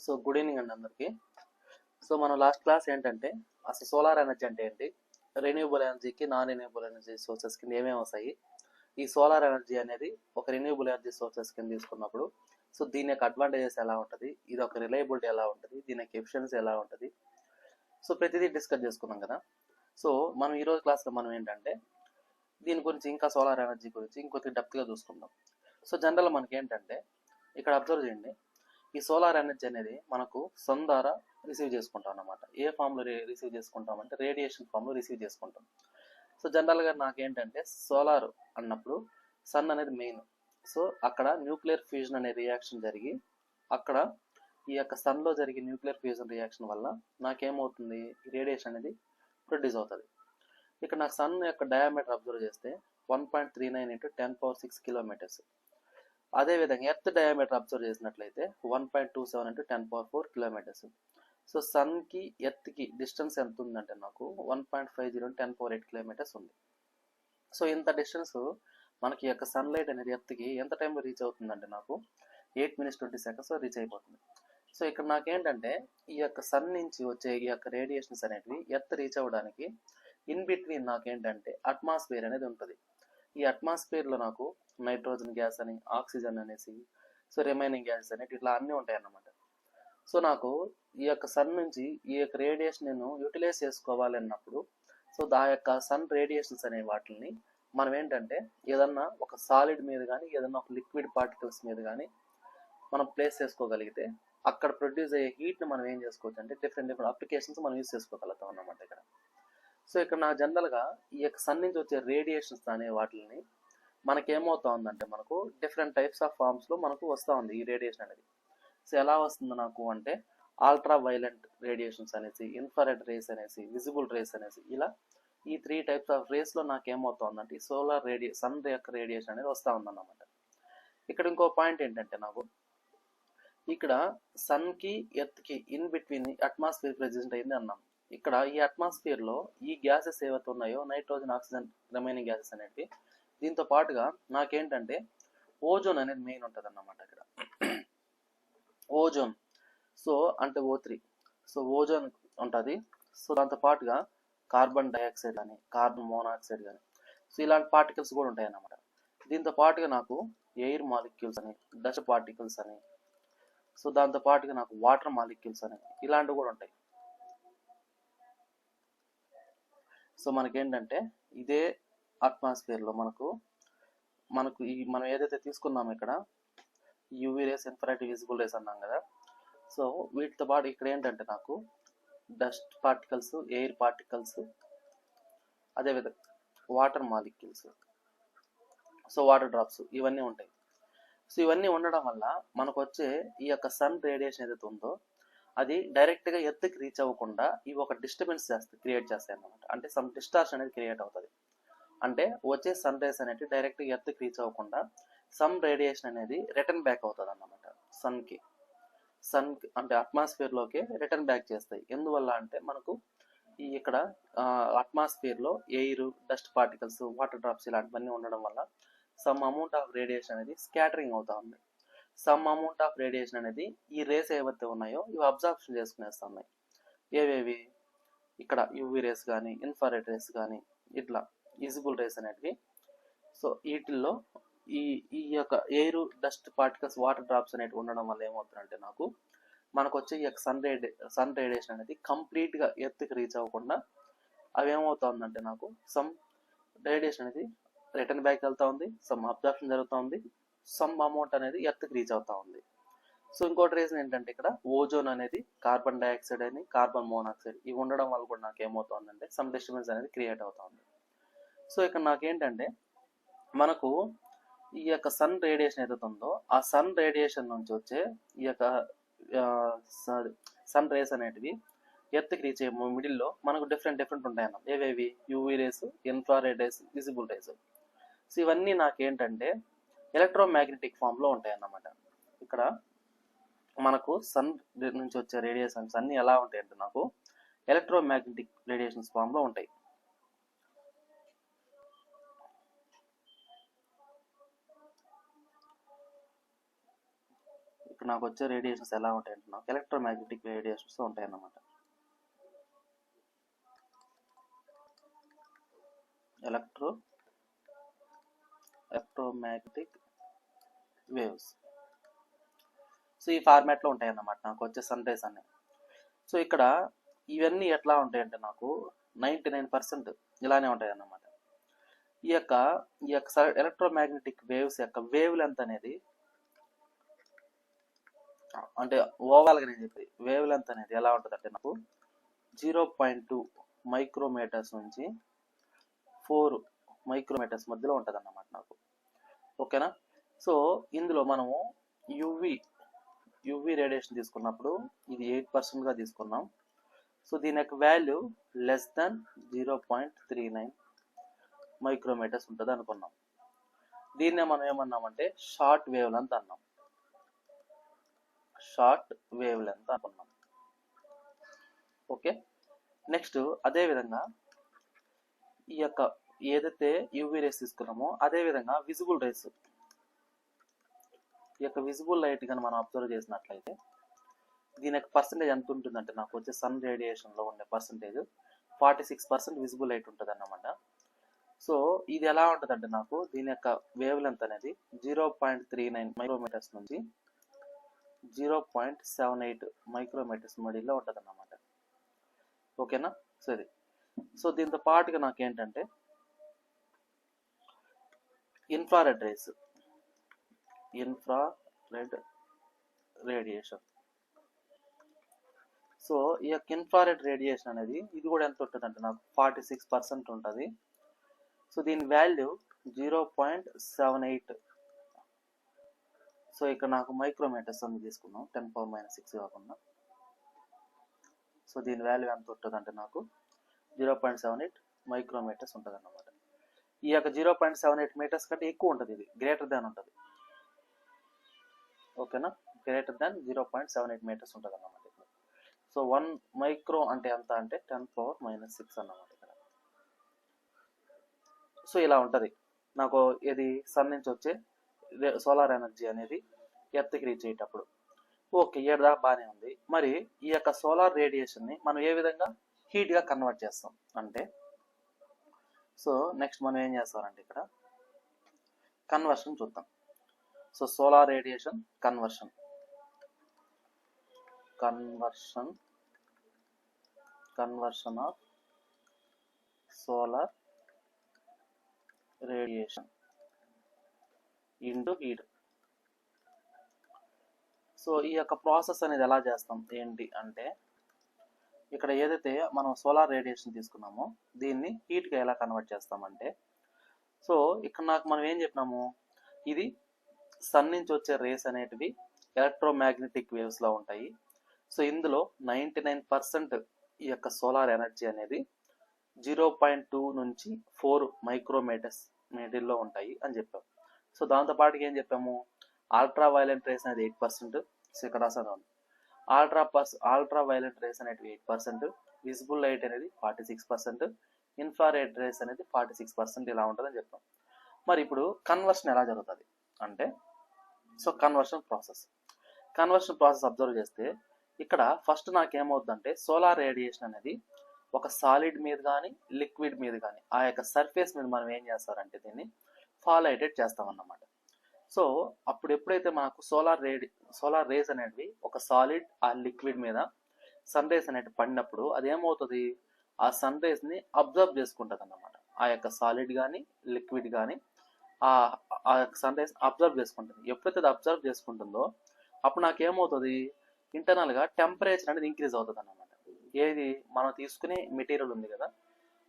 So good evening అండి అందరికి. So మనం లాస్ట్ క్లాస్ ఏంటంటే అసలు సోలార్ ఎనర్జీ అంటే ఏంటి, రెన్యూబుల్ ఎనర్జీకి నాన్ రెన్యూబుల్ ఎనర్జీ సోర్సెస్ కింద ఏమేమి వస్తాయి, ఈ సోలార్ ఎనర్జీ అనేది ఒక రెన్యూబుల్ ఎనర్జీ సోర్సెస్ కింద తీసుకున్నప్పుడు సో దీని యొక్క అడ్వాంటేజెస్ ఎలా ఉంటుంది, ఇది ఒక రిలయబిలిటీ ఎలా ఉంటుంది, దీని యొక్క ఎఫిషియన్సీ ఎలా ఉంటుంది, సో ప్రతిదీ డిస్కస్ చేసుకున్నాం కదా. సో మనం ఈరోజు క్లాస్లో మనం ఏంటంటే దీని గురించి ఇంకా సోలార్ ఎనర్జీ గురించి ఇంకొద్ది డెప్త్గా చూసుకుందాం. సో జనరల్ మనకి ఏంటంటే ఇక్కడ అబ్జర్వ్ చేయండి, ఈ సోలార్ ఎనర్జీ అనేది మనకు సన్ ద్వారా రిసీవ్ చేసుకుంటాం అన్నమాట. ఏ ఫామ్లో రిసీవ్ చేసుకుంటాం అంటే రేడియేషన్ ఫామ్లో రిసీవ్ చేసుకుంటాం. సో జనరల్గా నాకేంటంటే సోలార్ అన్నప్పుడు సన్ అనేది మెయిన్. సో అక్కడ న్యూక్లియర్ ఫ్యూజన్ అనే రియాక్షన్ జరిగి అక్కడ ఈ యొక్క సన్లో జరిగే న్యూక్లియర్ ఫ్యూజన్ రియాక్షన్ వల్ల నాకేమవుతుంది, రేడియేషన్ అనేది ప్రొడ్యూస్ అవుతుంది. ఇక్కడ నాకు సన్ యొక్క డయామీటర్ అబ్జర్వ్ చేస్తే 1.39 × 10⁶ కిలోమీటర్స్. అదేవిధంగా ఎర్త్ డయామీటర్ అబ్జర్వ్ చేసినట్లయితే 1.27 × 10⁴ కిలోమీటర్స్. సో సన్కి ఎర్త్కి డిస్టెన్స్ ఎంత ఉందంటే నాకు 1.50 × 10⁸ కిలోమీటర్స్ ఉంది. సో ఇంత డిస్టెన్స్ మనకి యొక్క సన్లైట్ అనేది ఎర్త్కి ఎంత టైంలో రీచ్ అవుతుందంటే నాకు 8 minutes 20 seconds రీచ్ అయిపోతుంది. సో ఇక్కడ నాకేంటంటే ఈ యొక్క సన్ నుంచి వచ్చే ఈ యొక్క రేడియేషన్స్ అనేవి ఎర్త్ రీచ్ అవ్వడానికి ఇన్ బిట్వీన్ నాకేంటంటే అట్మాస్ఫియర్ అనేది ఉంటుంది. ఈ అట్మాస్ఫియర్లో నాకు నైట్రోజన్ గ్యాస్ అని, ఆక్సిజన్ అనేసి, సో రిమైనింగ్ గ్యాసెస్ అనేవి ఇట్లా అన్నీ ఉంటాయి అన్నమాట. సో నాకు ఈ యొక్క సన్ నుంచి ఈ యొక్క రేడియేషన్ నేను యూటిలైజ్ చేసుకోవాలి అన్నప్పుడు సో ఆ యొక్క సన్ రేడియేషన్స్ అనే వాటిని మనం ఏంటంటే ఏదన్నా ఒక సాలిడ్ మీద కానీ ఏదన్నా ఒక లిక్విడ్ పార్టికల్స్ మీద కానీ మనం ప్లేస్ చేసుకోగలిగితే అక్కడ ప్రొడ్యూస్ అయ్యే హీట్ని మనం ఏం చేసుకోవచ్చు అంటే డిఫరెంట్ అప్లికేషన్స్ మనం యూజ్ చేసుకోగలుగుతాం అన్నమాట ఇక్కడ. సో ఇక్కడ నా జనరల్గా ఈ యొక్క సన్ నుంచి వచ్చే రేడియేషన్స్ అనే వాటిని మనకేమవుతా ఉందంటే మనకు డిఫరెంట్ టైప్స్ ఆఫ్ ఫార్మ్స్లో మనకు వస్తూ ఉంది ఈ రేడియేషన్ అనేది. సో ఎలా వస్తుంది నాకు అంటే అల్ట్రా వైలెంట్ రేడియేషన్స్ అనేసి, ఇన్ఫ్రారెడ్ రేస్ అనేసి, విజిబుల్ రేస్ అనేసి, ఇలా ఈ 3 టైప్స్ ఆఫ్ రేస్లో నాకు ఏమవుతుందంటే ఈ సోలార్ సన్ యొక్క రేడియేషన్ అనేది వస్తూ ఉందన్నమాట. ఇక్కడ ఇంకో పాయింట్ ఏంటంటే నాకు ఇక్కడ సన్కి ఎర్త్కి ఇన్ బిట్వీన్ అట్మాస్ఫియర్ ప్రెజెంట్ అయింది అన్నాం. ఇక్కడ ఈ అట్మాస్ఫియర్లో ఈ గ్యాసెస్ ఏవైతే ఉన్నాయో నైట్రోజన్, ఆక్సిజన్, రిమైనింగ్ గ్యాసెస్ అనేవి, దీంతో పాటుగా నాకేంటంటే ఓజోన్ అనేది మెయిన్ ఉంటుంది అన్నమాట. ఇక్కడ ఓజోన్ సో అంటే O3, సో ఓజోన్ ఉంటుంది. సో దాంతో పాటుగా కార్బన్ డైఆక్సైడ్ కానీ, కార్బన్ మోనాక్సైడ్ కానీ, సో ఇలాంటి పార్టికల్స్ కూడా ఉంటాయి అన్నమాట. దీంతో పాటుగా నాకు ఎయిర్ మాలిక్యూల్స్ అని, డస్ట్ పార్టికల్స్ అని, సో దాంతో పాటుగా నాకు వాటర్ మాలిక్యూల్స్ అని ఇలాంటివి కూడా ఉంటాయి. సో మనకేంటంటే ఇదే అట్మాస్ఫియర్లో మనకు ఈ మనం ఏదైతే తీసుకున్నామో ఇక్కడ UV rays, infrared, visible rays అన్నాం కదా. సో వీటితో పాటు ఇక్కడ ఏంటంటే నాకు డస్ట్ పార్టికల్స్, ఎయిర్ పార్టికల్స్, అదేవిధంగా water molecules, so water drops ఇవన్నీ ఉంటాయి. సో ఇవన్నీ ఉండడం వల్ల మనకు వచ్చే ఈ యొక్క సన్ రేడియేషన్ ఏదైతే ఉందో అది డైరెక్ట్గా ఎర్త్కి రీచ్ అవ్వకుండా ఇవి ఒక డిస్టర్బెన్స్ క్రియేట్ చేస్తాయి అన్నమాట. అంటే సమ్ డిస్టార్షన్ అనేది క్రియేట్ అవుతుంది. అంటే వచ్చే సన్ రేస్ అనేది డైరెక్ట్గా ఎర్త్కి రీచ్ అవ్వకుండా సమ్ రేడియేషన్ అనేది రిటర్న్ బ్యాక్ అవుతుంది అన్నమాట. సన్ అంటే అట్మాస్ఫియర్లోకి రిటర్న్ బ్యాక్ చేస్తాయి. ఎందువల్ల అంటే మనకు ఈ ఇక్కడ అట్మాస్ఫియర్లో air, dust particles, water drops ఇలాంటివన్నీ ఉండడం వల్ల సమ్ అమౌంట్ ఆఫ్ రేడియేషన్ అనేది స్కాటరింగ్ అవుతా ఉంది. సమ్ అమౌంట్ ఆఫ్ రేడియేషన్ అనేది ఈ రేస్ ఏవైతే ఉన్నాయో ఇవి అబ్జార్ప్షన్ చేసుకునేస్తా ఉన్నాయి. ఏవేవి ఇక్కడ యూవీ రేస్ కానీ, ఇన్ఫ్రారెడ్ రేస్ కానీ, ఇట్లా విజిబుల్ రేస్ అనేటివి. సో వీటిల్లో ఈ యొక్క air, dust particles, water drops అనేవి ఉండడం వల్ల ఏమవుతుందంటే మనకు వచ్చే ఈ యొక్క సన్ రేడియేషన్ అనేది కంప్లీట్గా ఎర్త్కి రీచ్ అవ్వకుండా అవి ఏమవుతుందంటే నాకు సమ్ రేడియేషన్ అనేది రిటర్న్ బ్యాక్ వెళ్తూ ఉంది, సమ్ అబ్జార్ప్షన్ జరుగుతూ ఉంది, సమ్ అమౌంట్ అనేది ఎర్త్కి రీచ్ అవుతూ ఉంది. సో ఇంకోటి రీజన్ ఏంటంటే ఇక్కడ ఓజోన్ అనేది, కార్బన్ డైఆక్సైడ్ అని, కార్బన్ మోనాక్సైడ్ ఇవి ఉండడం వల్ల కూడా నాకు ఏమవుతుందంటే సమ్ డిస్టర్బెన్స్ అనేది క్రియేట్ అవుతా ఉంది. సో ఇక్కడ నాకేంటంటే మనకు ఈ యొక్క సన్ రేడియేషన్ ఏదైతే ఉందో ఆ సన్ రేడియేషన్ నుంచి వచ్చే ఈ యొక్క సన్ రేస్ అనేటివి ఎర్త్కి రీచ్ అయ్యే మిడిల్లో మనకు డిఫరెంట్ ఉంటాయన్న. ఏవేవి UV rays, infrared rays, visible rays. So ఇవన్నీ నాకేంటంటే ఎలక్ట్రోమాగ్నెటిక్ ఫామ్లో ఉంటాయి అన్నమాట. ఇక్కడ మనకు సన్ నుంచి వచ్చే రేడియేషన్స్ అన్నీ ఎలా ఉంటాయి అంటే నాకు ఎలక్ట్రోమాగ్నెటిక్ రేడియేషన్స్ ఫామ్లో ఉంటాయి. ఇక్కడ నాకు వచ్చే రేడియేషన్స్ ఎలా ఉంటాయంటే నాకు ఎలక్ట్రోమాగ్నెటిక్ రేడియేషన్స్ ఉంటాయి అన్నమాట. Electromagnetic waves. సో ఈ ఫార్మాట్లో ఉంటాయి అన్నమాట నాకు వచ్చే సన్ రేస్ అన్నీ. సో ఇక్కడ ఇవన్నీ ఎట్లా ఉంటాయంటే నాకు 99% ఇలానే ఉంటాయి అన్నమాట. ఈ యొక్క ఎలక్ట్రోమాగ్నెటిక్ వేవ్స్ యొక్క వేవ్ లెంత్ అనేది, అంటే ఓవరాల్గా నేను చెప్పి వేవ్ లెంత్ అనేది ఎలా ఉంటుంది అంటే నాకు 0.2 మైక్రోమీటర్స్ నుంచి 4 మైక్రోమీటర్స్ మధ్యలో ఉంటుంది అన్నమాట నాకు. ఓకేనా. సో ఇందులో మనము యువి రేడియేషన్ తీసుకున్నప్పుడు ఇది 8%గా తీసుకున్నాం. సో దీని యొక్క వాల్యూ లెస్ దాన్ 0.39 మైక్రోమీటర్స్ ఉంటుంది అనుకున్నాం. దీన్నే మనం ఏమన్నామంటే షార్ట్ వేవ్ లెంత్ అన్నాం. షార్ట్ వేవ్ లెంత్ అనుకున్నాం. ఓకే. నెక్స్ట్ అదే విధంగా ఈ యొక్క ఏదైతే యూవీ రేస్ తీసుకున్నామో అదే విధంగా విజిబుల్ రేస్, ఈ యొక్క విజిబుల్ లైట్ కానీ మనం అబ్జర్వ్ చేసినట్లయితే దీని యొక్క పర్సంటేజ్ ఎంత ఉంటుందంటే నాకు వచ్చే సన్ రేడియేషన్లో ఉండే పర్సంటేజ్ 46% విజిబుల్ లైట్ ఉంటుంది అన్నమాట. సో ఇది ఎలా ఉంటుందంటే నాకు దీని యొక్క వేవ్ లెంత్ అనేది 0.39 మైక్రోమీటర్స్ నుంచి 0.78 మైక్రోమీటర్స్ మధ్యలో ఉంటుంది అన్నమాట. ఓకేనా. సరే. సో దీంతో పాటుగా నాకేంటంటే ఇన్ఫ్రారెడ్ రేడియేషన్. సో ఈ యొక్క ఇన్ఫ్రారెడ్ రేడియేషన్ అనేది ఇది కూడా ఎంత ఉంటుంది అంటే నాకు 46% ఉంటుంది. సో దీని వాల్యూ 0.78. సో ఇక్కడ నాకు మైక్రోమీటర్స్ అని తీసుకున్నాం, 10⁻⁻⁶ కాకుండా. సో దీని వాల్యూ ఎంత ఉంటుంది అంటే నాకు 0.78 మైక్రోమీటర్స్ ఉంటుంది అన్నమాట. ఈ యొక్క 0.78 మీటర్స్ కంటే ఎక్కువ ఉంటుంది, ఇది గ్రేటర్ దాన్ ఉంటుంది. ఓకేనా. గ్రేటర్ దాన్ 0.78 మీటర్స్ ఉంటుంది అన్నమాట. సో 1 మైక్రో అంటే ఎంత అంటే 10⁻⁻⁶ అన్నమాట ఇక్కడ. సో ఇలా ఉంటుంది నాకు ఇది సన్ నుంచి వచ్చే సోలార్ ఎనర్జీ అనేది ఎర్త్కి రీచ్ అయ్యేటప్పుడు. ఓకే, ఏడుదా బాగానే ఉంది. మరి ఈ యొక్క సోలార్ రేడియేషన్ని మనం ఏ విధంగా హీట్గా కన్వర్ట్ చేస్తాం అంటే, సో నెక్స్ట్ మనం ఏం చేస్తామంటే ఇక్కడ కన్వర్షన్ చూద్దాం. So solar radiation conversion of solar radiation into heat. So ఈ యొక్క ప్రాసెస్ అనేది ఎలా చేస్తాం ఏంటి అంటే, ఇక్కడ ఏదైతే మనం సోలార్ రేడియేషన్ తీసుకున్నామో దీన్ని హీట్గా ఎలా కన్వర్ట్ చేస్తామంటే, సో ఇక్కడ నాకు మనం ఏం చెప్పినాము, ఇది సన్ నుంచి వచ్చే రేస్ అనేటివి ఎలక్ట్రోమాగ్నెటిక్ వేవ్స్లో ఉంటాయి. సో ఇందులో 99% ఈ యొక్క సోలార్ ఎనర్జీ అనేది 0.2 నుంచి 4 మైక్రోమీటర్స్ మిడిల్లో ఉంటాయి అని చెప్పాము. సో దాంతోపాటుగా ఏం చెప్పాము, అల్ట్రా వైలెంట్ రేస్ అనేది 8%. సో ఇక్కడ రాసాను, అల్ట్రా వైలెంట్ రేస్ అనేవి 8%, విజిబుల్ లైట్ అనేది 46%, ఇన్ఫ్రారెడ్ రేస్ అనేది 46% ఇలా ఉంటుందని చెప్పాం. మరి ఇప్పుడు కన్వర్షన్ ఎలా జరుగుతుంది అంటే, సో కన్వర్షన్ ప్రాసెస్ అబ్జర్వ్ చేస్తే ఇక్కడ ఫస్ట్ నాకేమవుతుందంటే సోలార్ రేడియేషన్ అనేది ఒక సాలిడ్ మీద కానీ లిక్విడ్ మీద కానీ ఆ యొక్క సర్ఫేస్ మీద మనం ఏం చేస్తారంటే దీన్ని ఫాలైటెడ్ చేస్తామన్నమాట. సో అప్పుడు ఎప్పుడైతే మనకు సోలార్ రేస్ అనేవి ఒక సాలిడ్ ఆ లిక్విడ్ మీద సన్ రేస్ అనేవి పడినప్పుడు అదేమవుతుంది, ఆ సన్ రేస్ని అబ్జర్వ్ చేసుకుంటుంది అన్నమాట. ఆ యొక్క సాలిడ్ కానీ లిక్విడ్ కానీ ఆ సన్ రేస్ అబ్జర్వ్ చేసుకుంటుంది. ఎప్పుడైతే అది అబ్జర్వ్ చేసుకుంటుందో అప్పుడు నాకేమవుతుంది, ఇంటర్నల్గా టెంపరేచర్ అనేది ఇంక్రీజ్ అవుతుంది అన్నమాట. ఏది మనం తీసుకునే మెటీరియల్ ఉంది కదా,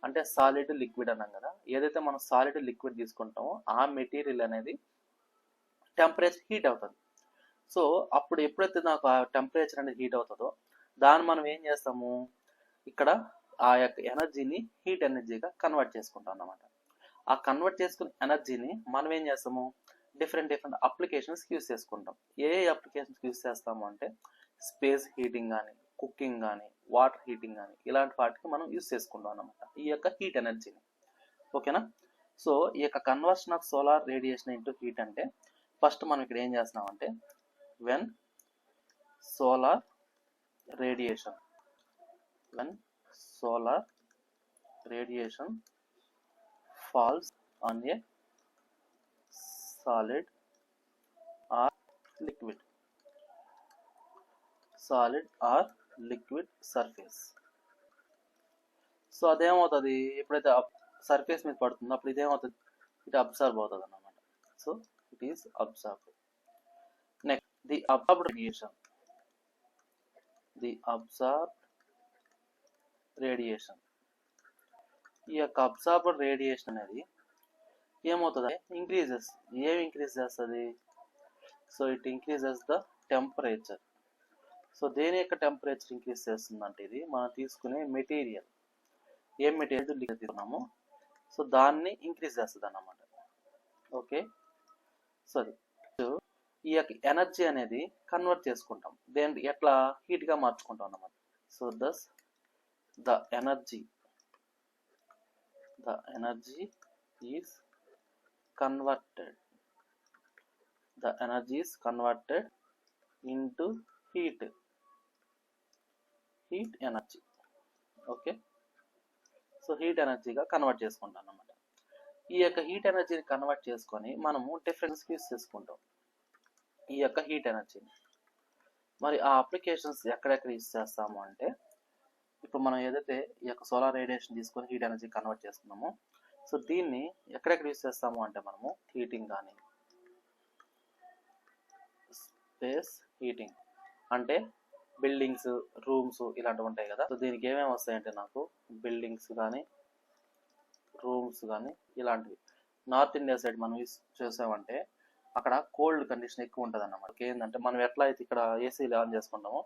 అంటే సాలిడ్ లిక్విడ్ అన్నాం కదా, ఏదైతే మనం సాలిడ్ లిక్విడ్ తీసుకుంటామో ఆ మెటీరియల్ అనేది టెంపరేచర్ హీట్ అవుతుంది. సో అప్పుడు ఎప్పుడైతే నాకు ఆ టెంపరేచర్ అనేది హీట్ అవుతుందో దాన్ని మనం ఏం చేస్తాము, ఇక్కడ ఆ యొక్క ఎనర్జీని హీట్ ఎనర్జీగా కన్వర్ట్ చేసుకుంటాం అన్నమాట. ఆ కన్వర్ట్ చేసుకున్న ఎనర్జీని మనం ఏం చేస్తాము, డిఫరెంట్ అప్లికేషన్స్కి యూస్ చేసుకుంటాం. ఏ అప్లికేషన్స్కి యూస్ చేస్తాము అంటే స్పేస్ హీటింగ్ కానీ, కుకింగ్ కానీ, వాటర్ హీటింగ్ కానీ ఇలాంటి వాటికి మనం యూస్ చేసుకుంటాం అన్నమాట ఈ యొక్క హీట్ ఎనర్జీని. ఓకేనా. సో ఈ యొక్క conversion of solar radiation into heat అంటే ఫస్ట్ మనం ఇక్కడ ఏం చేస్తున్నామంటే, when solar radiation. When solar radiation falls on a solid or liquid surface. So అదేమవుతుంది, ఎప్పుడైతే సర్ఫేస్ మీద పడుతుందో అప్పుడు ఇదేమవుతుంది, ఇట్ అబ్జర్వ్ అవుతుంది అన్నమాట. So it is observed. Next the observed radiation. ఈ యొక్క అబ్జర్వ్డ్ రేడియేషన్ అనేది ఏమవుతుంది, ఇంక్రీజెస్. ఏమి ఇంక్రీజ్ చేస్తుంది? So it increases the temperature. So దేని యొక్క టెంపరేచర్ ఇంక్రీజ్ చేస్తుందంటే ఇది మనం తీసుకునే మెటీరియల్, ఏం మెటీరియల్ తీసుకున్నామో సో దాన్ని ఇంక్రీజ్ చేస్తుంది అన్నమాట. ఓకే, సో అది ఈ యొక్క ఎనర్జీ అనేది కన్వర్ట్ చేసుకుంటాం, దేని ఎట్లా హీట్గా మార్చుకుంటాం అన్నమాట. So thus the energy is converted into heat energy. Okay, so heat ఎనర్జీగా కన్వర్ట్ చేసుకుంటాం అన్నమాట. ఈ యొక్క హీట్ ఎనర్జీని కన్వర్ట్ చేసుకొని మనము డిఫరెన్స్ యూస్ చేసుకుంటాం ఈ యొక్క హీట్ ఎనర్జీని. మరి ఆ అప్లికేషన్స్ ఎక్కడెక్కడ యూస్ చేస్తాము అంటే, ఇప్పుడు మనం ఏదైతే ఈ యొక్క సోలార్ రేడియేషన్ తీసుకొని హీట్ ఎనర్జీ కన్వర్ట్ చేస్తున్నామో సో దీన్ని ఎక్కడెక్కడ యూస్ చేస్తాము అంటే మనము హీటింగ్ కానీ, స్పేస్ హీటింగ్ అంటే బిల్డింగ్స్, రూమ్స్ ఇలాంటివి ఉంటాయి కదా. సో దీనికి ఏమేమి వస్తాయంటే నాకు బిల్డింగ్స్ కానీ, రూమ్స్ కానీ ఇలాంటివి. నార్త్ ఇండియా సైడ్ మనం యూస్ చేసామంటే అక్కడ కోల్డ్ కండిషన్ ఎక్కువ ఉంటుంది అన్నమాట. ఏంటంటే మనం ఎట్లా అయితే ఇక్కడ ఏసీలు ఆన్ చేసుకుంటామో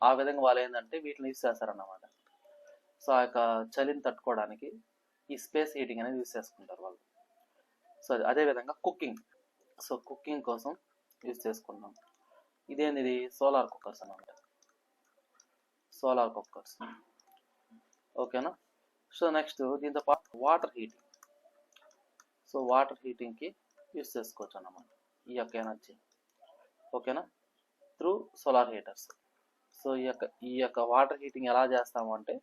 ఆ విధంగా వాళ్ళు ఏంటంటే వీటిని యూస్ చేస్తారన్నమాట. సో ఆ యొక్క చలిని తట్టుకోవడానికి ఈ స్పేస్ హీటింగ్ అనేది యూస్ చేసుకుంటారు వాళ్ళు. సో అదేవిధంగా కుకింగ్, సో కుకింగ్ కోసం యూస్ చేసుకుంటాం. ఇదేంది, సోలార్ కుక్కర్స్ అన్నమాట, సోలార్ కుక్కర్స్. ఓకేనా. సో నెక్స్ట్ దీంతో పాటు వాటర్ హీటింగ్. సో వాటర్ హీటింగ్కి యూస్ చేసుకోవచ్చు అన్నమాట ఈ యొక్క ఎనర్జీ. ఓకేనా, త్రూ సోలార్ హీటర్స్. సో ఈ యొక్క వాటర్ హీటింగ్ ఎలా చేస్తాము అంటే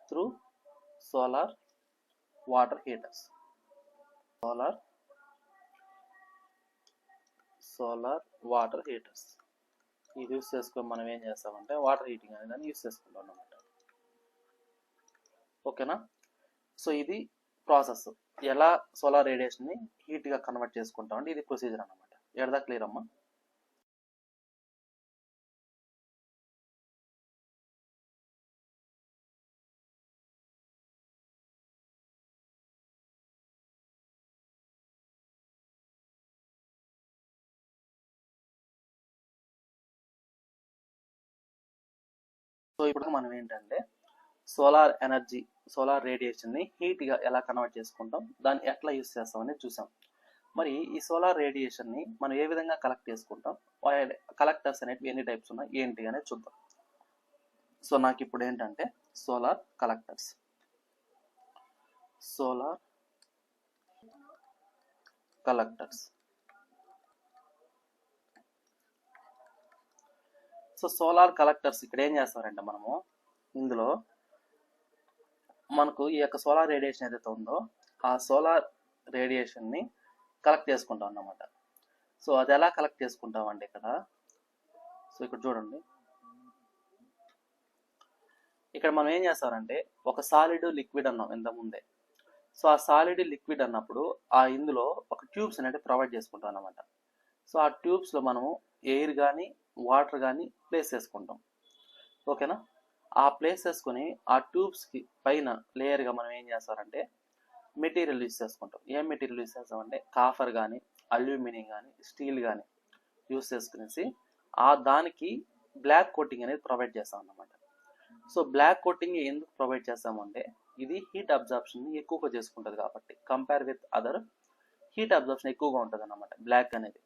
through solar water heaters. Solar water heaters ఇది యూస్ చేసుకొని మనం ఏం చేస్తామంటే వాటర్ హీటింగ్ అనేది దాన్ని యూస్ చేసుకుంటాం అన్నమాట. ఓకేనా. సో ఇది ప్రాసెస్, ఎలా సోలార్ రేడియేషన్ని హీట్గా కన్వర్ట్ చేసుకుంటాం అంటే ఇది ప్రొసీజర్ అన్నమాట. ఎడదా క్లియర్ అమ్మా? సో ఇప్పుడు మనం ఏంటంటే సోలార్ రేడియేషన్ని హీట్గా ఎలా కన్వర్ట్ చేసుకుంటాం, దాన్ని ఎట్లా యూస్ చేస్తాం అనేది చూసాం. మరి ఈ సోలార్ రేడియేషన్ని మనం ఏ విధంగా కలెక్ట్ చేసుకుంటాం, కలెక్టర్స్ అనేవి ఎన్ని టైప్స్ ఉన్నాయి ఏంటి అనేది చూద్దాం. సో నాకు ఇప్పుడు ఏంటంటే solar collectors. So solar collectors ఇక్కడ ఏం చేస్తారంటే మనము ఇందులో మనకు ఈ యొక్క సోలార్ రేడియేషన్ ఏదైతే ఉందో ఆ సోలార్ రేడియేషన్ని కలెక్ట్ చేసుకుంటాం అన్నమాట. సో అది ఎలా కలెక్ట్ చేసుకుంటాం అంటే సో ఇక్కడ చూడండి, ఇక్కడ మనం ఏం చేస్తారంటే ఒక సాలిడ్ లిక్విడ్ అన్నాం ఇంతకుముందే. సో ఆ సాలిడ్ లిక్విడ్ అన్నప్పుడు ఇందులో ఒక ట్యూబ్స్ అనేది ప్రొవైడ్ చేసుకుంటాం అన్నమాట. సో ఆ ట్యూబ్స్లో మనము ఎయిర్ కానీ వాటర్ కానీ ప్లేస్ చేసుకుంటాం. ఓకేనా. ఆ ప్లేస్ చేసుకుని ఆ ట్యూబ్స్కి పైన లేయర్గా మనం ఏం చేస్తారంటే మెటీరియల్ యూస్ చేసుకుంటాం. ఏం మెటీరియల్ యూస్ చేస్తామంటే కాఫర్ కానీ, అల్యూమినియం కానీ, స్టీల్ కానీ యూస్ చేసుకునేసి దానికి బ్లాక్ కోటింగ్ అనేది ప్రొవైడ్ చేస్తాం అన్నమాట. సో బ్లాక్ కోటింగ్ ఎందుకు ప్రొవైడ్ చేస్తామంటే ఇది హీట్ అబ్జార్ప్షన్ ఎక్కువగా చేసుకుంటుంది కాబట్టి, compare with other heat absorption ఎక్కువగా ఉంటుంది అన్నమాట బ్లాక్ అనేది.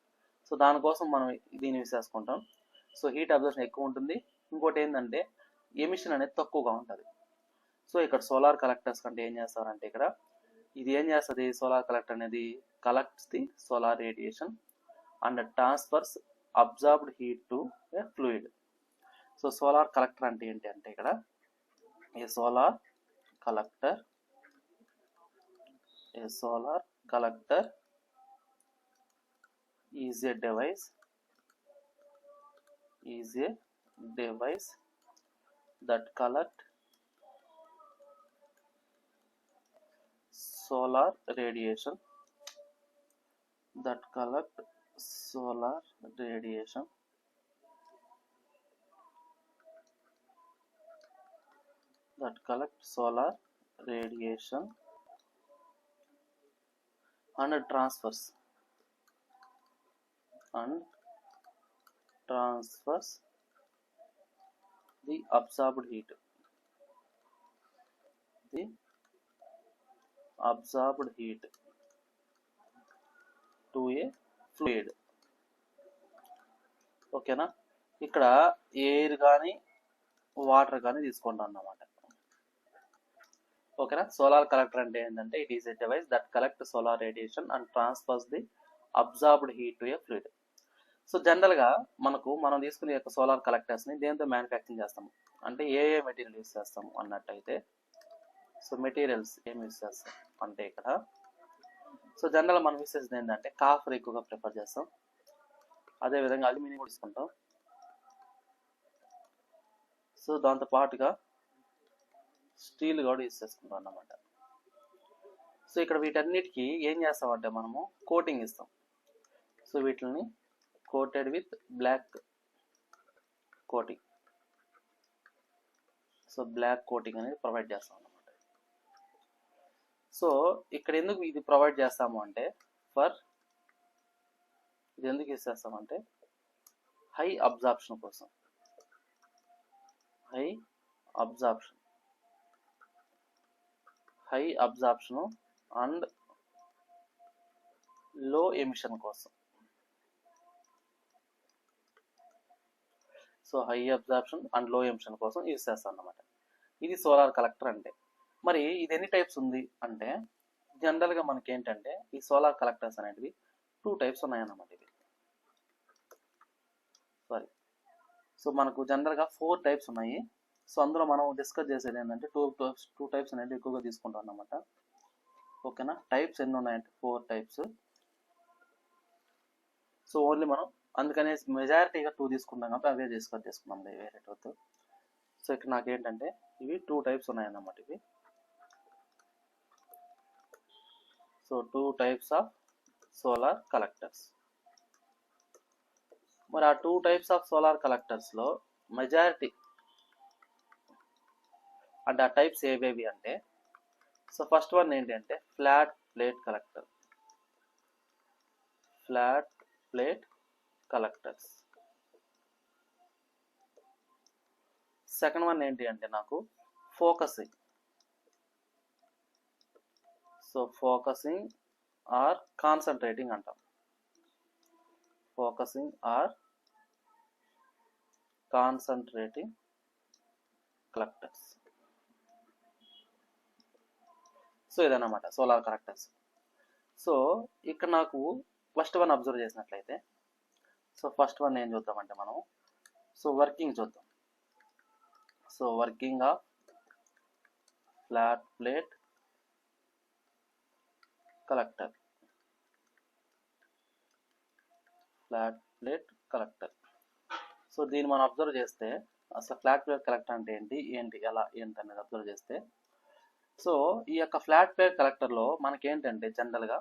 సో దానికోసం మనం దీన్ని యూస్ చేసుకుంటాం. సో హీట్ అబ్జర్వేషన్ ఎక్కువ ఉంటుంది. ఇంకోటి ఏంటంటే ఎమిషన్ అనేది తక్కువగా ఉంటుంది. సో ఇక్కడ సోలార్ కలెక్టర్స్ కంటే ఏం చేస్తారంటే ఇక్కడ ఇది ఏం చేస్తుంది, సోలార్ కలెక్టర్ అనేది collects the solar radiation and transfers absorbed heat to a fluid. So solar collector అంటే ఏంటి అంటే ఇక్కడ a solar collector is a device that collect solar radiation and transfers the absorbed heat to a fluid. ఓకేనా, ఇక్కడ air కానీ water కానీ తీసుకుంటాం అన్నమాట. ఓకేనా, సోలార్ కలెక్టర్ అంటే ఏంటంటే it is a device that collect solar radiation and transfers the absorbed heat to a fluid. So జనరల్గా మనం తీసుకునే యొక్క సోలార్ కలెక్టర్స్ని దేంతో మ్యానుఫ్యాక్చరింగ్ చేస్తాము అంటే ఏ మెటీరియల్ యూస్ చేస్తాము అన్నట్టయితే, సో మెటీరియల్స్ ఏం యూస్ చేస్తాం అంటే ఇక్కడ సో జనరల్గా మనం యూస్ చేసేది ఏంటంటే కాపర్ ఎక్కువగా ప్రిఫర్ చేస్తాం, అదేవిధంగా అల్యూమినియం కూడా తీసుకుంటాం. సో దాంతో పాటుగా స్టీల్ కూడా యూస్ చేసుకుంటాం అన్నమాట. సో ఇక్కడ వీటన్నిటికీ ఏం చేస్తామంటే మనము కోటింగ్ ఇస్తాం. సో వీటిని coated with black coating, so black coating అనేది ప్రొవైడ్ చేస్తాం అన్నమాట. సో ఇక్కడ ఎందుకు ఇది ప్రొవైడ్ చేస్తాము అంటే ఇది ఎందుకు యూస్ చేస్తామంటే హై అబ్జార్ప్షన్ కోసం, హై అబ్జార్ప్షన్ అండ్ లో ఎమిషన్ కోసం. సో హై అబ్జార్ప్షన్ అండ్ లో ఎమిషన్ కోసం యూస్ చేస్తాం అన్నమాట. ఇది సోలార్ కలెక్టర్ అంటే. మరి ఇది ఎన్ని టైప్స్ ఉంది అంటే జనరల్గా మనకి ఏంటంటే ఈ సోలార్ కలెక్టర్స్ అనేటివి 2 టైప్స్ ఉన్నాయన్నమాట. ఇవి సో మనకు జనరల్గా 4 టైప్స్ ఉన్నాయి. సో అందులో మనం డిస్కస్ చేసేది ఏంటంటే 2 టైప్స్ అనేవి ఎక్కువగా తీసుకుంటాం అన్నమాట. ఓకేనా, టైప్స్ ఎన్ని ఉన్నాయంటే 4 టైప్స్. సో ఓన్లీ మనం అందుకనే మెజారిటీగా 2 తీసుకుంటాం కాబట్టి అవే డిస్కస్ చేసుకున్నాం వేరే టైప్. సో ఇక్కడ నాకేంటంటే ఇవి 2 టైప్స్ ఉన్నాయన్నమాట. ఇవి so 2 types of solar collectors. మరి ఆ 2 టైప్స్ ఆఫ్ సోలార్ కలెక్టర్స్లో మెజారిటీ అంటే ఆ టైప్స్ ఏవేవి అంటే, సో ఫస్ట్ వన్ ఏంటి అంటే flat plate collectors. Second one ఏంటి అంటే నాకు focusing. So focusing or concentrating అంటాం. Focusing or concentrating collectors. So ఇదన్నమాట సోలార్ కలెక్టర్స్. సో ఇక్కడ నాకు ఫస్ట్ వన్ అబ్జర్వ్ చేసినట్లయితే, సో ఫస్ట్ వన్ ఏం చూద్దామంటే మనం సో వర్కింగ్ చూద్దాం. So working of flat plate collector. So దీన్ని మనం అబ్జర్వ్ చేస్తే అసలు ఫ్లాట్ ప్లేట్ కలెక్టర్ అంటే ఏంటి ఎలా అనేది అబ్జర్వ్ చేస్తే, సో ఈ యొక్క ఫ్లాట్ ప్లేట్ కలెక్టర్లో మనకేంటంటే జనరల్గా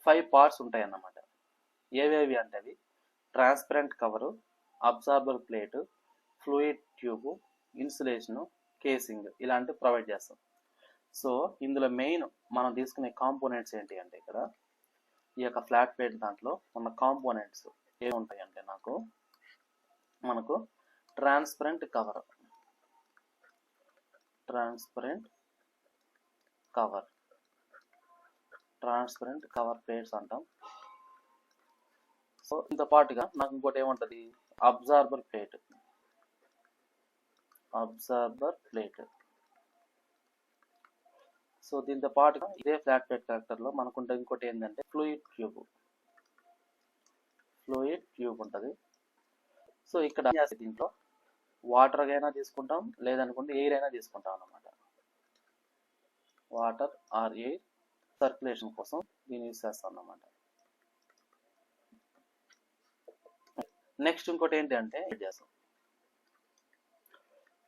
5 పార్ట్స్ ఉంటాయి అన్నమాట. ఏవేవి అంటే అవి transparent cover, absorber plate, fluid tube, insulation, casing ఇలాంటివి ప్రొవైడ్ చేస్తాం. సో ఇందులో మెయిన్ మనం తీసుకునే కాంపోనెంట్స్ ఏంటి అంటే ఇక్కడ ఈ యొక్క ఫ్లాట్ ప్లేట్ దాంట్లో ఉన్న కాంపోనెంట్స్ ఏముంటాయి అంటే మనకు ట్రాన్స్పరెంట్ కవర్ ప్లేట్స్ అంటాం. సో ఇంత పాటుగా నాకు ఇంకోటి ఏముంటుంది అబ్జార్బర్ ప్లేట్. సో దీంతో పాటుగా ఇదే ఫ్లాట్ ప్లేట్ కలెక్టర్లో మనకుంటే ఇంకోటి ఏంటంటే ఫ్లూయిడ్ ట్యూబ్ ఉంటుంది. సో ఇక్కడ దీంట్లో వాటర్ అయినా తీసుకుంటాం, లేదనుకుంటే ఎయిర్ అయినా తీసుకుంటాం అన్నమాట. వాటర్ ఆర్ ఎయిర్ సర్క్యులేషన్ కోసం దీన్ని యూజ్ చేస్తాం అన్నమాట. నెక్స్ట్ ఇంకోటి ఏంటి అంటే చేస్తాం.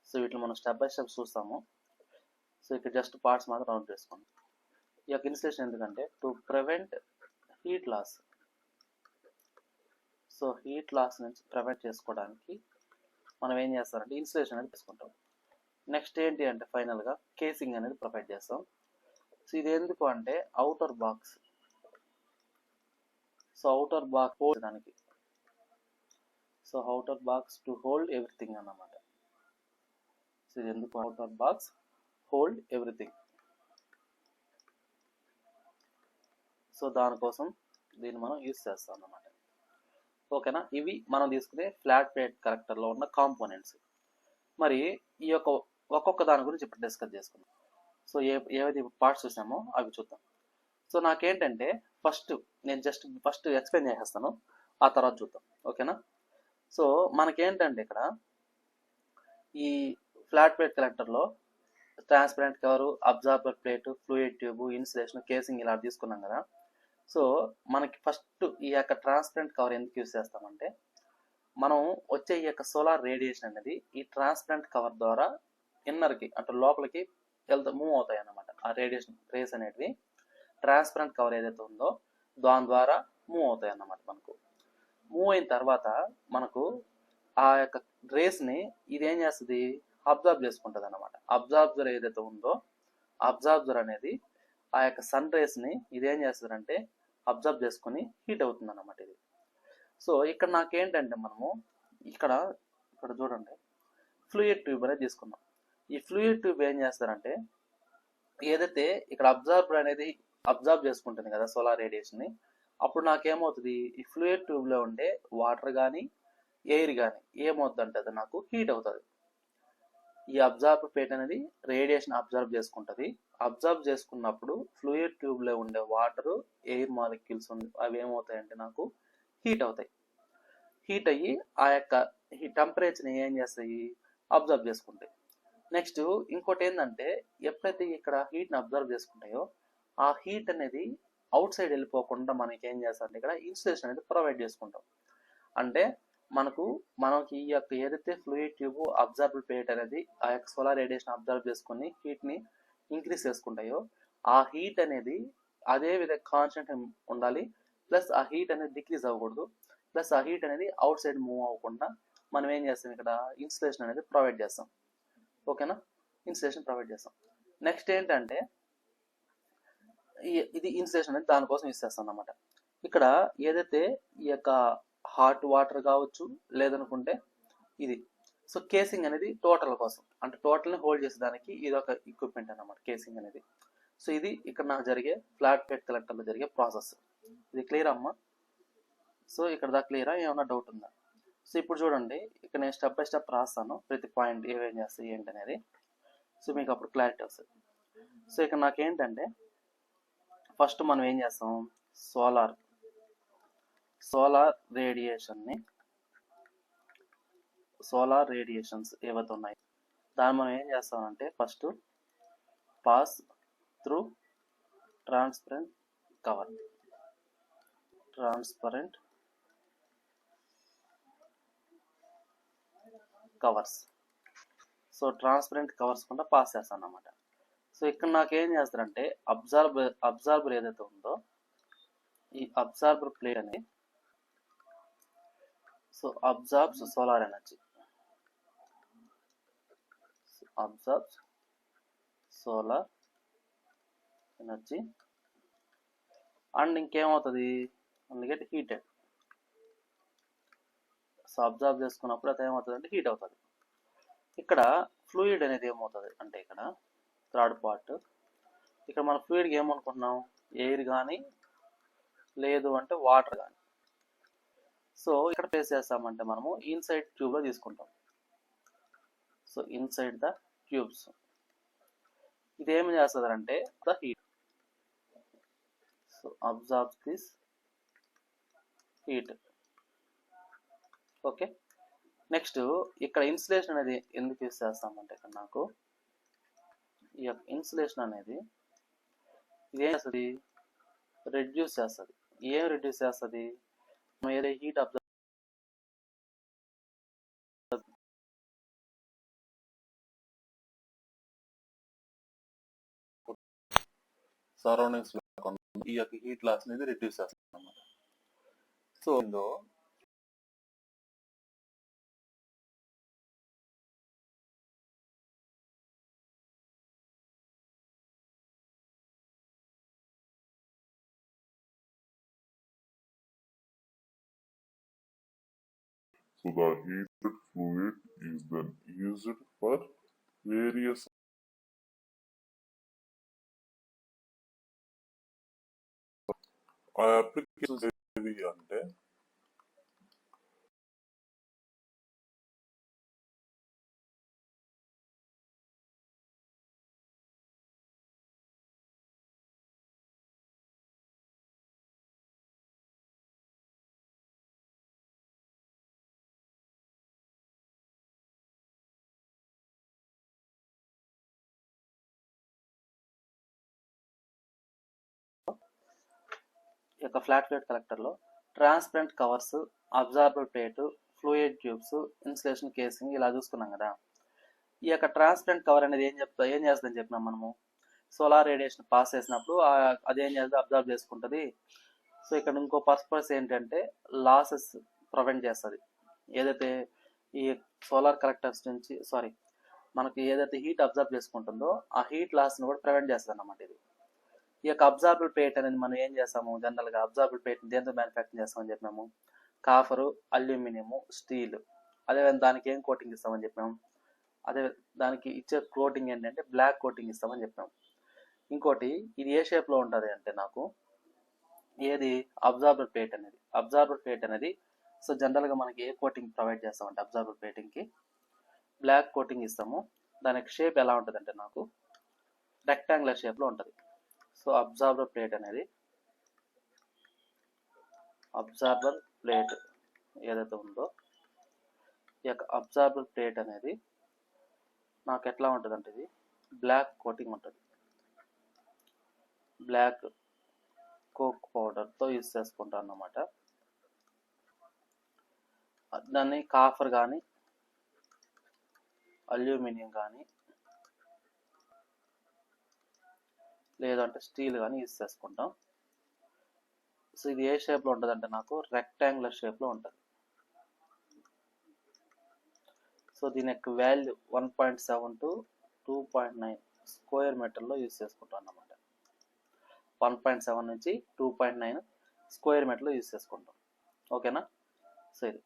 సో వీటిలో మనం స్టెప్ బై స్టెప్ చూస్తాము. సో ఇక్కడ జస్ట్ పార్ట్స్ మాత్రం నోట్ చేసుకోండి. ఈ యొక్క ఇన్స్టలేషన్ ఎందుకంటే to prevent heat loss. So heat loss నుంచి ప్రివెంట్ చేసుకోవడానికి మనం ఏం చేస్తారంటే ఇన్స్టలేషన్ అనేది తీసుకుంటాం. నెక్స్ట్ ఏంటి అంటే ఫైనల్గా కేసింగ్ అనేది ప్రొవైడ్ చేస్తాం. సో ఇది ఎందుకు అంటే outer box. So outer box hold దానికి. So outer box to hold everything అన్నమాట. సో ఇది ఎందుకు outer box hold everything. So దానికోసం దీన్ని మనం యూజ్ చేస్తాం అన్నమాట. ఓకేనా, ఇవి మనం తీసుకునే ఫ్లాట్ ప్లేట్ కలెక్టర్లో ఉన్న కాంపోనెంట్స్. మరి ఈ యొక్క ఒక్కొక్క దాని గురించి ఇప్పుడు డిస్కస్ చేసుకుందాం. సో ఏవైతే పార్ట్స్ చూసామో అవి చూద్దాం. సో నాకేంటంటే నేను ఫస్ట్ ఎక్స్ప్లెయిన్ చేసేస్తాను, ఆ తర్వాత చూద్దాం. ఓకేనా, సో మనకేంటంటే ఇక్కడ ఈ ఫ్లాట్ ప్లేట్ కలెక్టర్లో transparent cover, absorber plate, fluid tube, insulation, casing ఇలా తీసుకున్నాం కదా. సో మనకి ఫస్ట్ ఈ యొక్క ట్రాన్స్పరెంట్ కవర్ ఎందుకు యూజ్ చేస్తామంటే మనం వచ్చే ఈ యొక్క సోలార్ రేడియేషన్ అనేది ఈ ట్రాన్స్పరెంట్ కవర్ ద్వారా ఇన్నర్కి అంటే లోపలికి మూవ్ అవుతాయి అన్నమాట. ఆ రేడియేషన్ రేస్ అనేటివి ట్రాన్స్పరెంట్ కవర్ ఏదైతే ఉందో దాని ద్వారా మూవ్ అవుతాయి అన్నమాట. మనకు మూవ్ అయిన తర్వాత మనకు ఆ యొక్క రేస్ని ఇది ఏం చేస్తుంది, అబ్జర్వ్ చేసుకుంటుంది అన్నమాట. అబ్జార్బర్ ఏదైతే ఉందో అబ్జార్బర్ అనేది ఆ యొక్క సన్ రేస్ని ఇదేం చేస్తుందంటే అబ్జర్వ్ చేసుకుని హీట్ అవుతుంది అన్నమాట ఇది. సో ఇక్కడ నాకేంటంటే మనము ఇక్కడ చూడండి ఫ్లూయిడ్ ట్యూబ్ అనేది తీసుకున్నాం. ఈ ఫ్లూయిడ్ ట్యూబ్ ఏం చేస్తారంటే ఏదైతే ఇక్కడ అబ్జార్బర్ అనేది అబ్జర్వ్ చేసుకుంటుంది కదా సోలార్ రేడియేషన్ని, అప్పుడు నాకేమవుతుంది ఈ ఫ్లూయిడ్ ట్యూబ్లో ఉండే వాటర్ కానీ ఎయిర్ కానీ ఏమవుతుంది అంటే అది నాకు హీట్ అవుతుంది. ఈ అబ్జార్బర్ ప్లేట్ అనేది రేడియేషన్ అబ్జర్వ్ చేసుకుంటుంది. అబ్జర్వ్ చేసుకున్నప్పుడు ఫ్లూయిడ్ ట్యూబ్లో ఉండే వాటరు, ఎయిర్ మాలిక్యూల్స్ అవి ఏమవుతాయంటే నాకు హీట్ అవుతాయి. హీట్ అయ్యి ఆ యొక్క ఈ టెంపరేచర్ని ఏం చేస్తాయి, అబ్జర్వ్ చేసుకుంటాయి. నెక్స్ట్ ఇంకోటి ఏంటంటే ఎప్పుడైతే ఇక్కడ హీట్ని అబ్జర్వ్ చేసుకుంటాయో ఆ హీట్ అనేది అవుట్ సైడ్ వెళ్ళిపోకుండా మనకి ఏం చేస్తారంటే ఇక్కడ ఇన్సులేషన్ అనేది ప్రొవైడ్ చేసుకుంటాం. అంటే మనకి ఈ యొక్క ఏదైతే ఫ్లూయిడ్ ట్యూబ్ అబ్జర్బర్ ప్లేట్ అనేది ఆ యొక్క సోలార్ రేడియేషన్ అబ్జర్వ్ చేసుకుని హీట్ని ఇంక్రీజ్ చేసుకుంటాయో ఆ హీట్ అనేది అదే విధంగా కాన్స్టెంట్ ఉండాలి. ప్లస్ ఆ హీట్ అనేది డిక్రీజ్ అవ్వకూడదు. ప్లస్ ఆ హీట్ అనేది అవుట్ సైడ్ మూవ్ అవ్వకుండా మనం ఏం చేస్తాం ఇక్కడ ఇన్సులేషన్ అనేది ప్రొవైడ్ చేస్తాం. ఓకేనా, ఇన్సులేషన్ ప్రొవైడ్ చేస్తాం. నెక్స్ట్ ఏంటంటే ఇది ఇన్సులేషన్ అనేది దానికోసం యూస్ చేస్తాం అన్నమాట. ఇక్కడ ఏదైతే ఈ యొక్క హాట్ వాటర్ కావచ్చు లేదనుకుంటే ఇది. సో కేసింగ్ అనేది టోటల్ కోసం అంటే టోటల్ని హోల్డ్ చేసేదానికి ఇది ఒక ఎక్విప్మెంట్ అన్నమాట కేసింగ్ అనేది. సో ఇది ఇక్కడ నాకు జరిగే ఫ్లాట్ ప్లేట్ కలెక్టర్లో జరిగే ప్రాసెస్. ఇది క్లియర్ అమ్మా? సో ఇక్కడ దా క్లియరా, ఏమైనా డౌట్ ఉందా? సో ఇప్పుడు చూడండి ఇక్కడ నేను స్టెప్ బై స్టెప్ రాస్తాను ప్రతి పాయింట్ ఏమేం చేస్తాయి ఏంటి అనేది. సో మీకు అప్పుడు క్లారిటీ వస్తుంది. సో ఇక్కడ నాకేంటంటే ఫస్ట్ మనం ఏం చేస్తాం, సోలార్ రేడియేషన్స్ ఏవైతే ఉన్నాయి దాన్ని మనం ఏం చేస్తామంటే first pass through transparent covers. So transparent covers కూడా పాస్ చేస్తాను అన్నమాట. సో ఇక్కడ నాకేం చేస్తారంటే అబ్జార్బర్ ఏదైతే ఉందో ఈ అబ్జార్బర్ ప్లేట్ అనేది so absorbs solar energy, and ఇంకేమవుతుంది గెట్ హీటెడ్. సో అబ్జర్వ్ చేసుకున్నప్పుడు అది ఏమవుతుంది అంటే హీట్ అవుతుంది. ఇక్కడ ఫ్లూయిడ్ అనేది ఏమవుతుంది అంటే ఇక్కడ థర్డ్ పార్ట్ ఇక్కడ మన ఫ్లూయిడ్కి ఏమనుకుంటున్నాం, ఎయిర్ కానీ లేదు అంటే వాటర్ కానీ. సో ఇక్కడ ప్లేస్ చేస్తామంటే మనము ఇన్సైడ్ ట్యూబ్లో తీసుకుంటాం. సో ఇన్సైడ్ ద ట్యూబ్స్ ఇది ఏమి చేస్తుంది అంటే the heat. So observe this heat. Okay, next ఇక్కడ ఇన్సులేషన్ అనేది ఎందుకు యూస్ చేస్తామంటే ఇక్కడ నాకు ఈ యొక్క ఇన్సులేషన్ అనేది ఇదేం చేస్తుంది, రెడ్యూస్ చేస్తుంది. ఏం రెడ్యూస్ చేస్తుంది, మనం ఏదో హీట్ అబ్జర్వ్ సరౌండింగ్స్ ఈ యొక్క హీట్ లాస్ అనేది రిడ్యూస్ చేస్తుంది అన్నమాట. So So the heated fluid is then used for various applications ఏవి అంటే ఈ యొక్క ఫ్లాట్ ప్లేట్ కలెక్టర్లో transparent covers, absorber plate, fluid tubes, insulation casing ఇలా చూసుకున్నాం కదా. ఈ యొక్క ట్రాన్స్పరెంట్ కవర్ అనేది ఏం చేస్తుందని చెప్పినాం మనము, సోలార్ రేడియేషన్ పాస్ చేసినప్పుడు అది ఏం చేస్తుంది, అబ్జర్వ్ చేసుకుంటుంది. సో ఇక్కడ ఇంకో పర్పస్ ఏంటంటే లాసెస్ ప్రివెంట్ చేస్తుంది. ఏదైతే ఈ సోలార్ కలెక్టర్స్ నుంచి మనకి ఏదైతే హీట్ అబ్జర్వ్ చేసుకుంటుందో ఆ హీట్ లాస్ని కూడా ప్రివెంట్ చేస్తుంది అన్నమాట ఇది. ఈ యొక్క అబ్జార్బుల్ ప్లేట్ అనేది మనం ఏం చేస్తాము, జనరల్గా అబ్జార్బుల్ ప్లేట్ దేంతో మ్యానుఫ్యాక్చర్ చేస్తామని చెప్పినాము, కాఫరు, అల్యూమినియము, స్టీల్. అదేవిధంగా దానికి ఏం కోటింగ్ ఇస్తామని చెప్పినాము, అదే దానికి ఇచ్చే కోటింగ్ ఏంటంటే బ్లాక్ కోటింగ్ ఇస్తామని చెప్పినాము. ఇంకోటి ఇది ఏ షేప్లో ఉంటుంది అంటే నాకు ఏది అబ్జార్బర్ ప్లేట్ అనేది సో జనరల్గా మనకి ఏ కోటింగ్ ప్రొవైడ్ చేస్తామంటే అబ్జార్బర్ ప్లేటింగ్కి బ్లాక్ కోటింగ్ ఇస్తాము. దానికి షేప్ ఎలా ఉంటుంది అంటే నాకు రెక్టాంగులర్ షేప్లో ఉంటుంది. సో అబ్జార్బర్ ప్లేట్ ఏదైతే ఉందో ఈ యొక్క అబ్జార్బర్ ప్లేట్ అనేది నాకు ఎట్లా ఉంటుంది అంటే ఇది బ్లాక్ కోటింగ్ ఉంటుంది. బ్లాక్ కోక్ పౌడర్తో యూజ్ చేసుకుంటాను అన్నమాట. దాన్ని కాఫర్ కానీ అల్యూమినియం కానీ లేదంటే స్టీల్ కానీ యూజ్ చేసుకుంటాం. సో ఇది ఏ షేప్లో ఉంటుంది అంటే నాకు రెక్టాంగులర్ షేప్లో ఉంటుంది. సో దీని యొక్క వాల్యూ 1.7 to 2.9 స్క్వేర్ మీటర్లో యూజ్ చేసుకుంటాం అన్నమాట. 1.7 నుంచి 2.9 స్క్వేర్ మీటర్లో యూజ్ చేసుకుంటాం. ఓకేనా. సో ఇది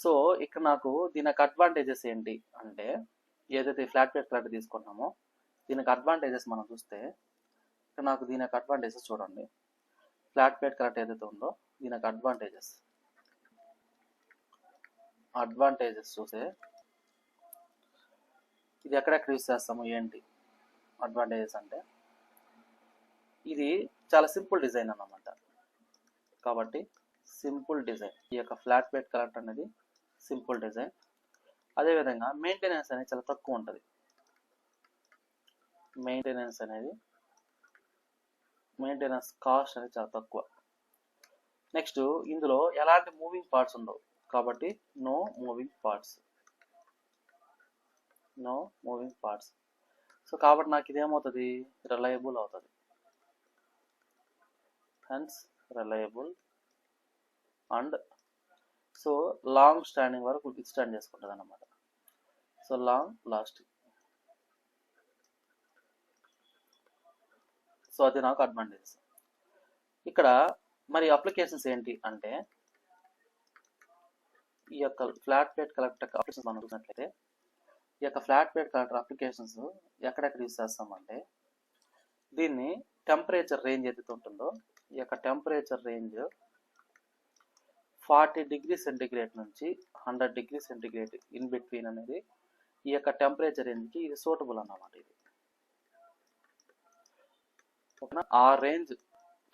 సో ఇక్కడ నాకు దీని యొక్క అడ్వాంటేజెస్ ఏంటి అంటే ఏదైతే ఫ్లాట్ ప్లేట్ కలెక్టర్ తీసుకుంటామో దీనికి అడ్వాంటేజెస్ మనం చూస్తే ఇక్కడ నాకు దీని యొక్క అడ్వాంటేజెస్ చూడండి. ఫ్లాట్ ప్లేట్ కలెక్టర్ ఏదైతే ఉందో దీని యొక్క అడ్వాంటేజెస్ చూస్తే ఇది ఎక్కడెక్కడ యూజ్ చేస్తాము ఏంటి అడ్వాంటేజెస్ అంటే ఇది చాలా సింపుల్ డిజైన్ అన్నమాట. కాబట్టి సింపుల్ డిజైన్ ఈ యొక్క ఫ్లాట్ ప్లేట్ కలెక్టర్ అనేది సింపుల్ డిజైన్. అదేవిధంగా మెయింటెనెన్స్ అనేది చాలా తక్కువ ఉంటుంది. మెయింటెనెన్స్ కాస్ట్ అనేది చాలా తక్కువ. నెక్స్ట్ ఇందులో ఎలాంటి మూవింగ్ పార్ట్స్ ఉండవు కాబట్టి నో మూవింగ్ పార్ట్స్. సో కాబట్టి నాకు ఇదేమవుతుంది, రిలయబుల్ అవుతుంది. Hence reliable and so long standing వరకు విత్స్టాండ్ చేసుకుంటుంది అన్నమాట. So long lasting. సో అది నాకు అడ్వాంటేజెస్. ఇక్కడ మరి అప్లికేషన్స్ ఏంటి అంటే ఈ యొక్క ఫ్లాట్ ప్లేట్ కలెక్టర్ అప్లికేషన్స్ మనం చూసినట్లయితే ఈ యొక్క ఫ్లాట్ ప్లేట్ కలెక్టర్ అప్లికేషన్స్ ఎక్కడెక్కడ యూజ్ చేస్తామంటే దీన్ని టెంపరేచర్ రేంజ్ ఏదైతే ఉంటుందో ఈ యొక్క టెంపరేచర్ రేంజ్ 40 డిగ్రీ సెంటిగ్రేడ్ నుంచి 100 డిగ్రీ సెంటిగ్రేడ్ ఇన్ బిట్వీన్ అనేది ఈ యొక్క టెంపరేచర్ రేంజ్కి ఇది సూటబుల్ అన్నమాట. ఇది ఆ రేంజ్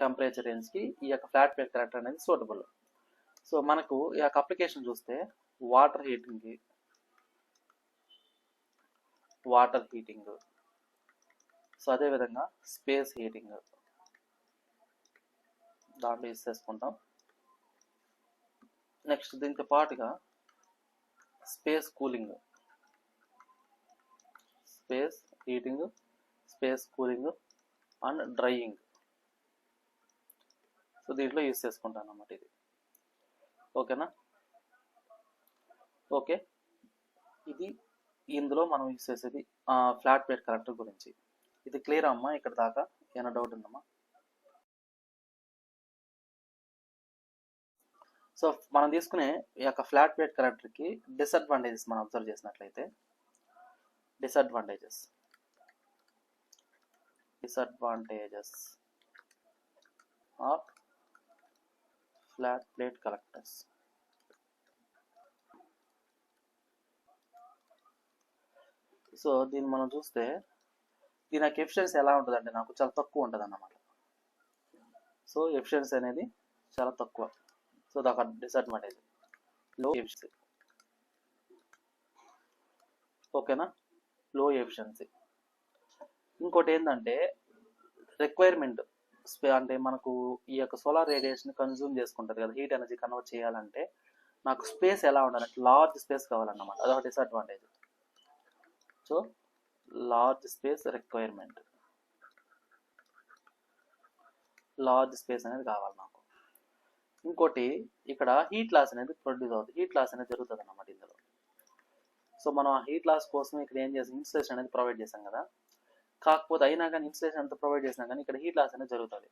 టెంపరేచర్ రేంజ్కి ఈ యొక్క ఫ్లాట్ ప్లేట్ కలెక్టర్ అనేది సూటబుల్. సో మనకు ఈ యొక్క అప్లికేషన్ చూస్తే వాటర్ హీటింగ్. సో అదేవిధంగా స్పేస్ హీటింగ్ దాంట్లో యూస్ చేసుకుంటాం. నెక్స్ట్ దీంతో పాటుగా space cooling, space heating, space cooling and drying. So దీంట్లో యూస్ చేసుకుంటాను అన్నమాట ఇది. ఓకేనా? ఓకే, ఇది ఇందులో మనం యూస్ చేసేది ఫ్లాట్ ప్లేట్ కలెక్టర్ గురించి. ఇది క్లియర్ అమ్మా? ఇక్కడ దాకా ఏమైనా డౌట్ ఉందమ్మా? సో మనం తీసుకునే ఈ యొక్క ఫ్లాట్ ప్లేట్ కలెక్టర్కి డిసడ్వాంటేజెస్ మనం అబ్జర్వ్ చేసినట్లయితే, disadvantages of flat plate collectors. So దీన్ని మనం చూస్తే దీని యొక్క ఎఫిషియన్సీ ఎలా ఉంటుంది అంటే నాకు చాలా తక్కువ ఉంటుంది అన్నమాట. సో ఎఫిషియన్సీ అనేది చాలా తక్కువ. సో దాని డిసడ్వాంటేజ్ లో ఎఫిషియన్సీ. ఓకేనా? లో ఎఫిషియన్సీ. ఇంకోటి ఏంటంటే రిక్వైర్మెంట్, అంటే మనకు ఈ యొక్క సోలార్ రేడియేషన్ కన్జ్యూమ్ చేసుకుంటుంది కదా, హీట్ ఎనర్జీ కన్వర్ట్ చేయాలంటే నాకు స్పేస్ ఎలా ఉండాలంటే లార్జ్ స్పేస్ కావాలన్నమాట. అదొక disadvantage. So large space requirement, large space అనేది కావాలి నాకు. ఇంకోటి ఇక్కడ హీట్ లాస్ అనేది ప్రొడ్యూస్ అవుతుంది, హీట్ లాస్ అనేది జరుగుతుంది అన్నమాట ఇందులో. సో మనం ఆ హీట్ లాస్ కోసం ఇక్కడ ఏం చేసాం, ఇన్సులేషన్ అనేది ప్రొవైడ్ చేసాం కదా. కాకపోతే అయినా కానీ ఇన్సులేషన్ అంతా ప్రొవైడ్ చేసినా కానీ ఇక్కడ హీట్ లాస్ అనేది జరుగుతుంది.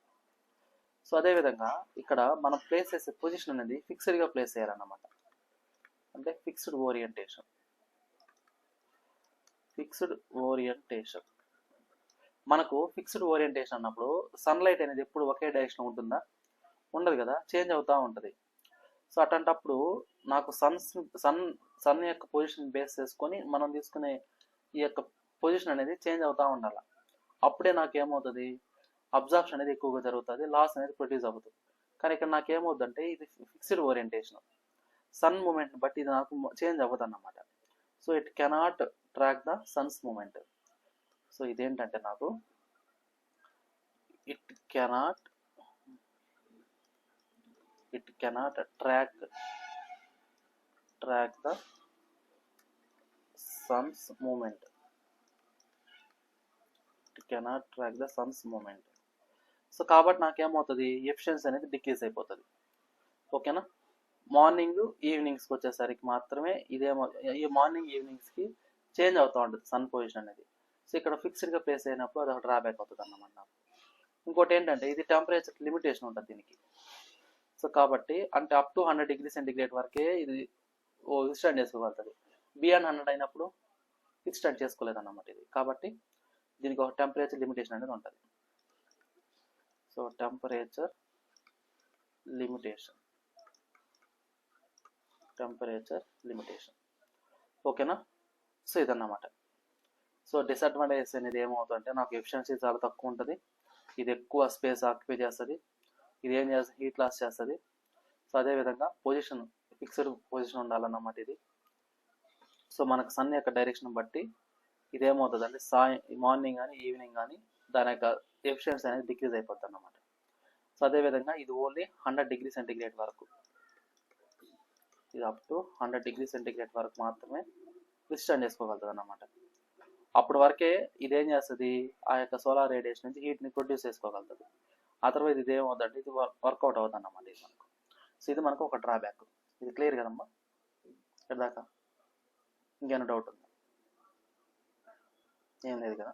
సో అదేవిధంగా ఇక్కడ మనం ప్లేస్ చేసే పొజిషన్ అనేది ఫిక్స్డ్గా ప్లేస్ చేయాలన్నమాట. అంటే ఫిక్స్డ్ ఓరియంటేషన్. మనకు ఫిక్స్డ్ ఓరియంటేషన్ అన్నప్పుడు సన్లైట్ అనేది ఎప్పుడు ఒకే డైరెక్షన్ ఉంటుందా? ఉండదు కదా, చేంజ్ అవుతూ ఉంటుంది. సో అట్లాంటప్పుడు నాకు సన్ యొక్క పొజిషన్ బేస్ చేసుకొని మనం తీసుకునే ఈ యొక్క పొజిషన్ అనేది చేంజ్ అవుతూ ఉండాలి. అప్పుడే నాకు ఏమవుతుంది, అబ్జార్ప్షన్ అనేది ఎక్కువగా జరుగుతుంది, లాస్ అనేది ప్రొడ్యూస్ అవుతుంది. కానీ ఇక్కడ నాకు ఏమవుతుందంటే ఇది ఫిక్స్డ్ ఓరియంటేషన్, సన్ మూమెంట్ బట్టి ఇది నాకు చేంజ్ అవ్వదు అన్నమాట. So it cannot track the sun's movement. So ఇదేంటంటే నాకు it cannot track the sun's movement. So కాబట్టి నాకేమవుతుంది, ఎఫిషియన్సీ అనేది డిక్రీజ్ అయిపోతుంది. ఓకేనా? మార్నింగ్ ఈవినింగ్స్కి వచ్చేసరికి మాత్రమే ఇదేమో, ఈ మార్నింగ్ ఈవినింగ్స్కి చేంజ్ అవుతూ ఉంటుంది సన్ పొజిషన్ అనేది. సో ఇక్కడ ఫిక్స్డ్గా ప్లేస్ అయినప్పుడు అది ఒక డ్రాబ్యాక్ అవుతుంది అన్నమాట. ఇంకోటి ఏంటంటే ఇది టెంపరేచర్ లిమిటేషన్ ఉంటుంది దీనికి. సో కాబట్టి అంటే అప్ టు 100 డిగ్రీ సెంటిగ్రేడ్ వరకే ఇది విత్స్టాండ్ చేసుకోగలుగుతుంది. బియాండ్ 100 అయినప్పుడు విత్స్టాండ్ చేసుకోలేదు అన్నమాట ఇది. కాబట్టి దీనికి ఒక టెంపరేచర్ లిమిటేషన్ అనేది ఉంటుంది. So temperature limitation. ఓకేనా? సో ఇదన్నమాట. సో డిసడ్వాంటేజెస్ అనేది ఏమవుతుందంటే నాకు ఎఫిషియన్సీ చాలా తక్కువ ఉంటుంది, ఇది ఎక్కువ స్పేస్ ఆక్యుపై చేస్తుంది, ఇది ఏం చేస్తుంది, హీట్ లాస్ చేస్తుంది. సో అదేవిధంగా ఫిక్స్డ్ పొజిషన్ ఉండాలన్నమాట ఇది. సో మనకు సన్ యొక్క డైరెక్షన్ బట్టి ఇదేమవుతుంది అంటే మార్నింగ్ కానీ ఈవినింగ్ కానీ దాని యొక్క ఎఫిషియన్సీ అనేది డిక్రీజ్ అయిపోతుంది అన్నమాట. సో అదేవిధంగా ఇది ఓన్లీ 100 డిగ్రీ సెంటిగ్రేడ్ వరకు, ఇది అప్ టు 100 డిగ్రీ సెంటిగ్రేడ్ వరకు మాత్రమే విత్స్టాండ్ చేసుకోగలుగుతుంది అన్నమాట. అప్పటి వరకే ఇదేం చేస్తుంది, ఆ యొక్క సోలార్ రేడియేషన్ నుంచి హీట్ని ప్రొడ్యూస్ చేసుకోగలుగుతుంది. ఆ తర్వాత ఇది ఏమవుతుందంటే ఇది వర్కౌట్ అవుతుంది అన్నమాట ఇది మనకు. సో ఇది మనకు ఒక డ్రాబ్యాక్. ఇది క్లియర్ కదమ్మా? ఇక్కడ దాకా ఇంకేమైనా డౌట్ ఉందా? ఏం లేదు కదా?